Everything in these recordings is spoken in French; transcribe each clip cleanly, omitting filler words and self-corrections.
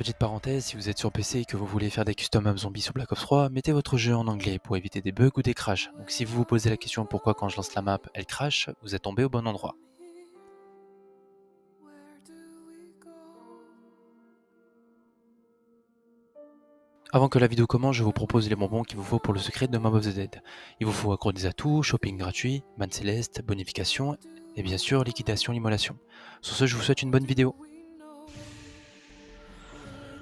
Petite parenthèse, si vous êtes sur PC et que vous voulez faire des custom zombies sur Black Ops 3, mettez votre jeu en anglais pour éviter des bugs ou des crashs. Donc si vous vous posez la question pourquoi quand je lance la map elle crash, vous êtes tombé au bon endroit. Avant que la vidéo commence, je vous propose les bonbons qu'il vous faut pour le secret de Mob of the Dead. Il vous faut accro des atouts, shopping gratuit, man céleste, bonification et bien sûr liquidation, immolation. Sur ce, je vous souhaite une bonne vidéo.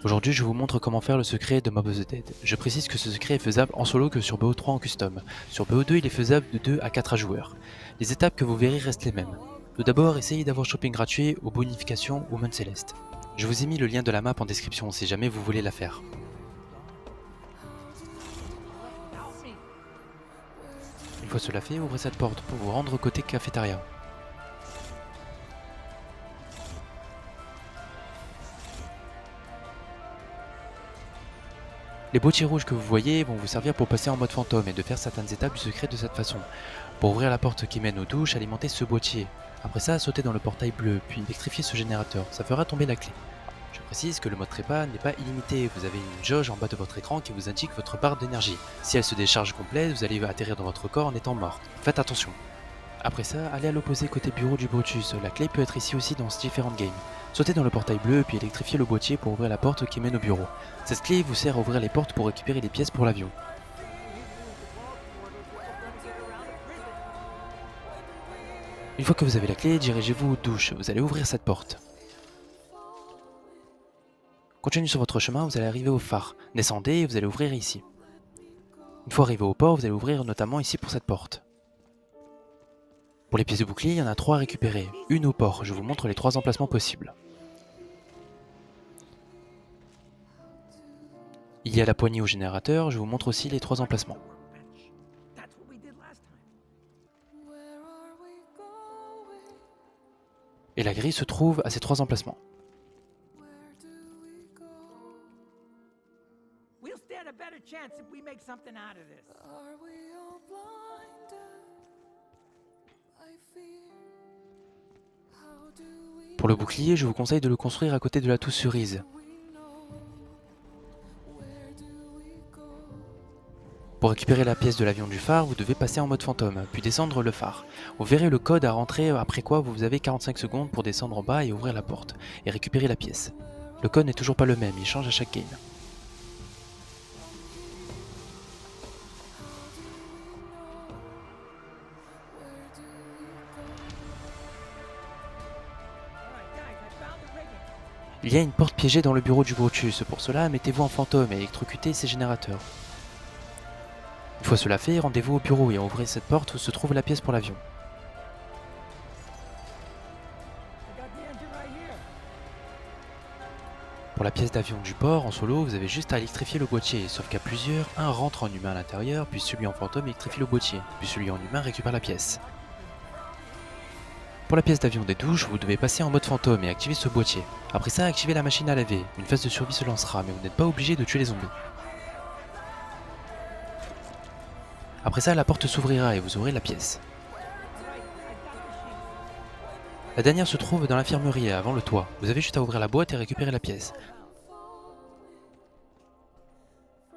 Aujourd'hui, je vous montre comment faire le secret de Mob of the Dead. Je précise que ce secret est faisable en solo que sur BO3 en custom. Sur BO2, il est faisable de 2 à 4 joueurs. Les étapes que vous verrez restent les mêmes. Tout d'abord, essayez d'avoir shopping gratuit ou bonification ou man céleste. Je vous ai mis le lien de la map en description si jamais vous voulez la faire. Une fois cela fait, ouvrez cette porte pour vous rendre côté cafétéria. Les boîtiers rouges que vous voyez vont vous servir pour passer en mode fantôme et de faire certaines étapes du secret de cette façon. Pour ouvrir la porte qui mène aux douches, alimentez ce boîtier. Après ça, sautez dans le portail bleu, puis électrifiez ce générateur, ça fera tomber la clé. Je précise que le mode trépas n'est pas illimité, vous avez une jauge en bas de votre écran qui vous indique votre barre d'énergie. Si elle se décharge complète, vous allez atterrir dans votre corps en étant mort. Faites attention. Après ça, allez à l'opposé côté bureau du Brutus, la clé peut être ici aussi dans ce Different Game. Sautez dans le portail bleu puis électrifiez le boîtier pour ouvrir la porte qui mène au bureau. Cette clé vous sert à ouvrir les portes pour récupérer les pièces pour l'avion. Une fois que vous avez la clé, dirigez-vous aux douches, vous allez ouvrir cette porte. Continuez sur votre chemin, vous allez arriver au phare. Descendez et vous allez ouvrir ici. Une fois arrivé au port, vous allez ouvrir notamment ici pour cette porte. Pour les pièces de bouclier, il y en a 3 à récupérer. Une au port, je vous montre les 3 emplacements possibles. Il y a la poignée au générateur, je vous montre aussi les 3 emplacements. Et la grille se trouve à ces 3 emplacements. Pour le bouclier, je vous conseille de le construire à côté de la touche cerise. Pour récupérer la pièce de l'avion du phare, vous devez passer en mode fantôme, puis descendre le phare. Vous verrez le code à rentrer, après quoi vous avez 45 secondes pour descendre en bas et ouvrir la porte, et récupérer la pièce. Le code n'est toujours pas le même, il change à chaque game. Il y a une porte piégée dans le bureau du Brutus, pour cela mettez-vous en fantôme et électrocutez ces générateurs. Une fois cela fait, rendez-vous au bureau et ouvrez cette porte où se trouve la pièce pour l'avion. Pour la pièce d'avion du port, en solo, vous avez juste à électrifier le boîtier, sauf qu'à plusieurs, un rentre en humain à l'intérieur, puis celui en fantôme électrifie le boîtier, puis celui en humain récupère la pièce. Pour la pièce d'avion des douches, vous devez passer en mode fantôme et activer ce boîtier. Après ça, activez la machine à laver, une phase de survie se lancera, mais vous n'êtes pas obligé de tuer les zombies. Après ça, la porte s'ouvrira et vous aurez la pièce. La dernière se trouve dans l'infirmerie avant le toit. Vous avez juste à ouvrir la boîte et récupérer la pièce.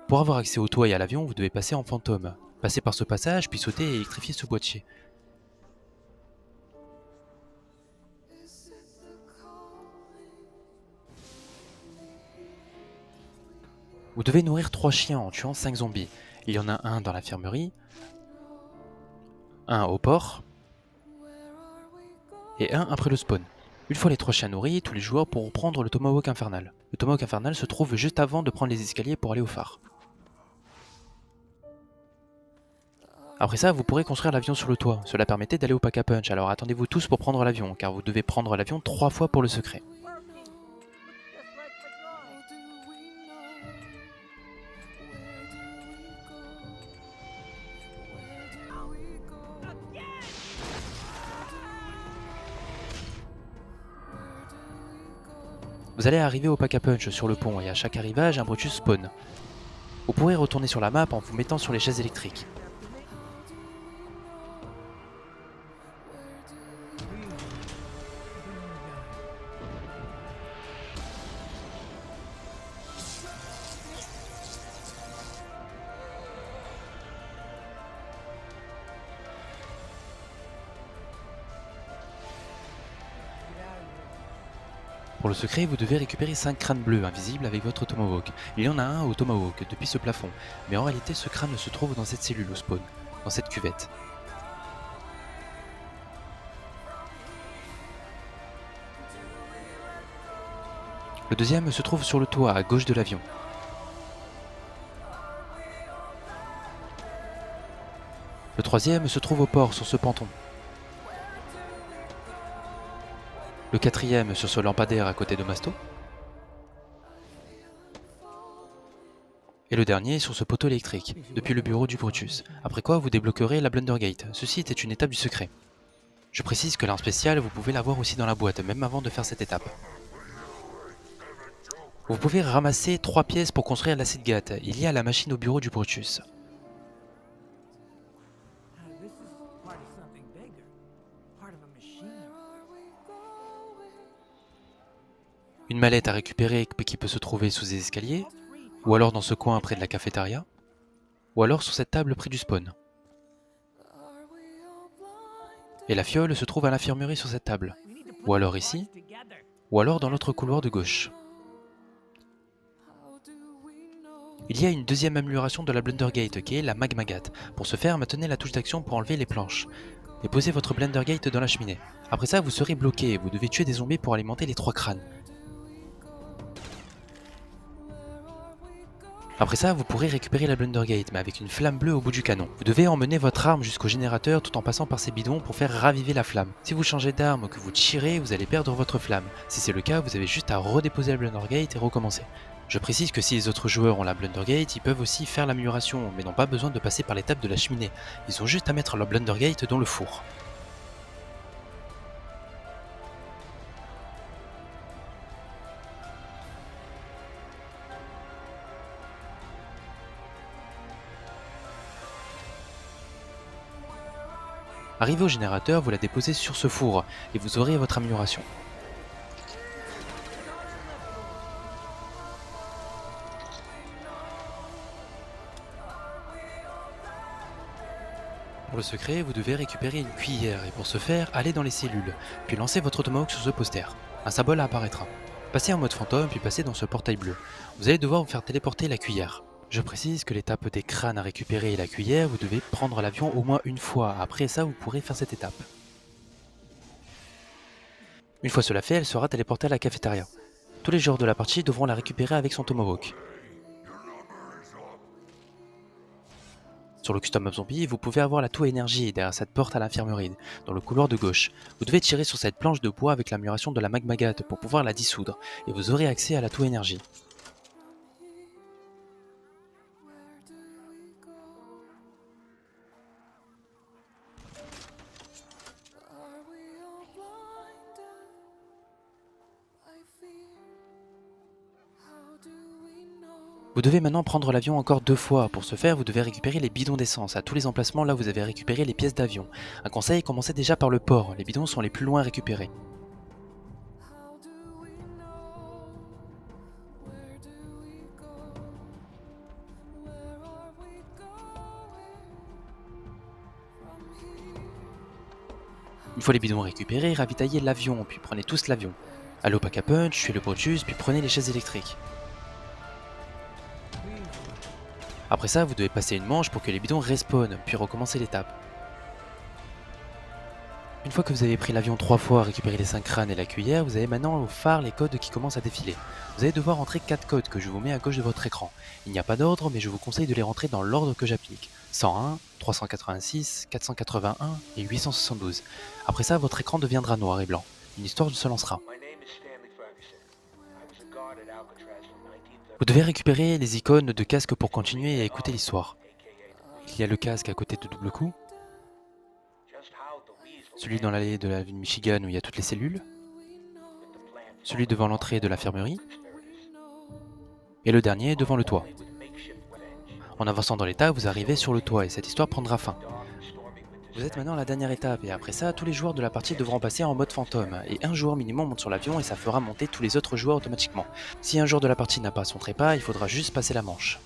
Pour avoir accès au toit et à l'avion, vous devez passer en fantôme. Passez par ce passage, puis sauter et électrifier ce boîtier. Vous devez nourrir 3 chiens en tuant 5 zombies. Il y en a un dans l'infirmerie, un au port, et un après le spawn. Une fois les 3 chiens nourris, tous les joueurs pourront prendre le Tomahawk infernal. Le Tomahawk infernal se trouve juste avant de prendre les escaliers pour aller au phare. Après ça, vous pourrez construire l'avion sur le toit. Cela permettait d'aller au Pack-a-Punch, alors attendez-vous tous pour prendre l'avion, car vous devez prendre l'avion 3 fois pour le secret. Vous allez arriver au Pack-a-Punch sur le pont et à chaque arrivage, un Brutus spawn. Vous pourrez retourner sur la map en vous mettant sur les chaises électriques. Pour le secret, vous devez récupérer 5 crânes bleus invisibles avec votre Tomahawk. Il y en a un au Tomahawk depuis ce plafond, mais en réalité ce crâne se trouve dans cette cellule au spawn, dans cette cuvette. Le deuxième se trouve sur le toit à gauche de l'avion. Le troisième se trouve au port sur ce ponton. Le quatrième sur ce lampadaire à côté de Masto. Et le dernier sur ce poteau électrique, depuis le bureau du Brutus. Après quoi vous débloquerez la Blunder Gate. Ceci était une étape du secret. Je précise que l'arme spéciale, vous pouvez l'avoir aussi dans la boîte, même avant de faire cette étape. Vous pouvez ramasser 3 pièces pour construire l'acid gate. Il y a la machine au bureau du Brutus. Une mallette à récupérer qui peut se trouver sous les escaliers, ou alors dans ce coin près de la cafétéria, ou alors sur cette table près du spawn. Et la fiole se trouve à l'infirmerie sur cette table, ou alors ici, ou alors dans l'autre couloir de gauche. Il y a une deuxième amélioration de la Blunder Gate qui est la Magma Gate. Pour ce faire, maintenez la touche d'action pour enlever les planches. Et posez votre Blunder Gate dans la cheminée. Après ça, vous serez bloqué et vous devez tuer des zombies pour alimenter les 3 crânes. Après ça, vous pourrez récupérer la Blunder Gate, mais avec une flamme bleue au bout du canon. Vous devez emmener votre arme jusqu'au générateur tout en passant par ces bidons pour faire raviver la flamme. Si vous changez d'arme ou que vous tirez, vous allez perdre votre flamme. Si c'est le cas, vous avez juste à redéposer la Blunder Gate et recommencer. Je précise que si les autres joueurs ont la Blunder Gate, ils peuvent aussi faire l'amélioration, mais n'ont pas besoin de passer par l'étape de la cheminée. Ils ont juste à mettre leur Blunder Gate dans le four. Arrivé au générateur, vous la déposez sur ce four et vous aurez votre amélioration. Pour le secret, vous devez récupérer une cuillère et pour ce faire, allez dans les cellules, puis lancez votre Tomahawk sur ce poster. Un symbole apparaîtra. Passez en mode fantôme puis passez dans ce portail bleu. Vous allez devoir vous faire téléporter la cuillère. Je précise que l'étape des crânes à récupérer et la cuillère, vous devez prendre l'avion au moins une fois. Après ça, vous pourrez faire cette étape. Une fois cela fait, elle sera téléportée à la cafétéria. Tous les joueurs de la partie devront la récupérer avec son Tomahawk. Sur le Custom Mob Zombie, vous pouvez avoir la toux énergie derrière cette porte à l'infirmerie, dans le couloir de gauche. Vous devez tirer sur cette planche de bois avec l'amélioration de la Magma Gate pour pouvoir la dissoudre, et vous aurez accès à la toux énergie. Vous devez maintenant prendre l'avion encore 2 fois. Pour ce faire, vous devez récupérer les bidons d'essence. À tous les emplacements, là vous avez récupéré les pièces d'avion. Un conseil, commencez déjà par le port. Les bidons sont les plus loin à récupérer. Une fois les bidons récupérés, ravitaillez l'avion, puis prenez tous l'avion. Allez au pack à punch, tuez le Brutus, puis prenez les chaises électriques. Après ça, vous devez passer une manche pour que les bidons respawnent, puis recommencer l'étape. Une fois que vous avez pris l'avion 3 fois, récupéré les 5 crânes et la cuillère, vous avez maintenant au phare les codes qui commencent à défiler. Vous allez devoir entrer 4 codes que je vous mets à gauche de votre écran. Il n'y a pas d'ordre, mais je vous conseille de les rentrer dans l'ordre que j'applique. 101, 386, 481 et 872. Après ça, votre écran deviendra noir et blanc. Une histoire se lancera. Vous devez récupérer les icônes de casque pour continuer à écouter l'histoire. Il y a le casque à côté de Double Coup, celui dans l'allée de la ville Michigan où il y a toutes les cellules, celui devant l'entrée de l'infirmerie, et le dernier devant le toit. En avançant dans l'état, vous arrivez sur le toit et cette histoire prendra fin. Vous êtes maintenant à la dernière étape et après ça, tous les joueurs de la partie devront passer en mode fantôme et un joueur minimum monte sur l'avion et ça fera monter tous les autres joueurs automatiquement. Si un joueur de la partie n'a pas son trépas, il faudra juste passer la manche.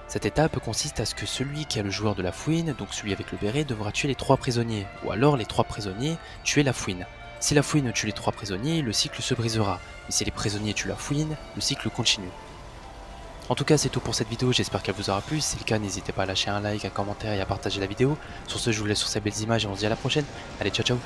Cette étape consiste à ce que celui qui a le joueur de la fouine, donc celui avec le béret, devra tuer les 3 prisonniers, ou alors les 3 prisonniers tuer la fouine. Si la fouine tue les 3 prisonniers, le cycle se brisera, mais si les prisonniers tuent la fouine, le cycle continue. En tout cas, c'est tout pour cette vidéo, j'espère qu'elle vous aura plu. Si c'est le cas, n'hésitez pas à lâcher un like, un commentaire et à partager la vidéo. Sur ce, je vous laisse sur ces belles images et on se dit à la prochaine. Allez, ciao ciao.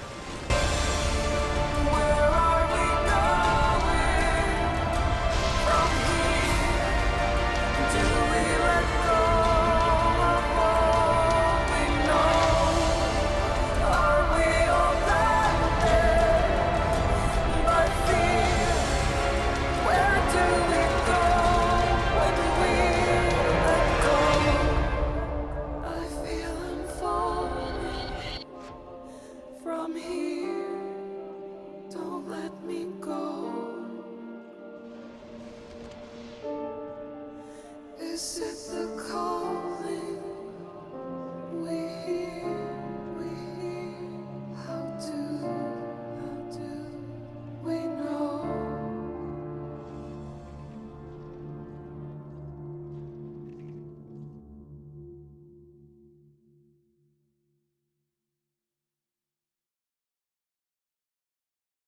From here, don't let me go.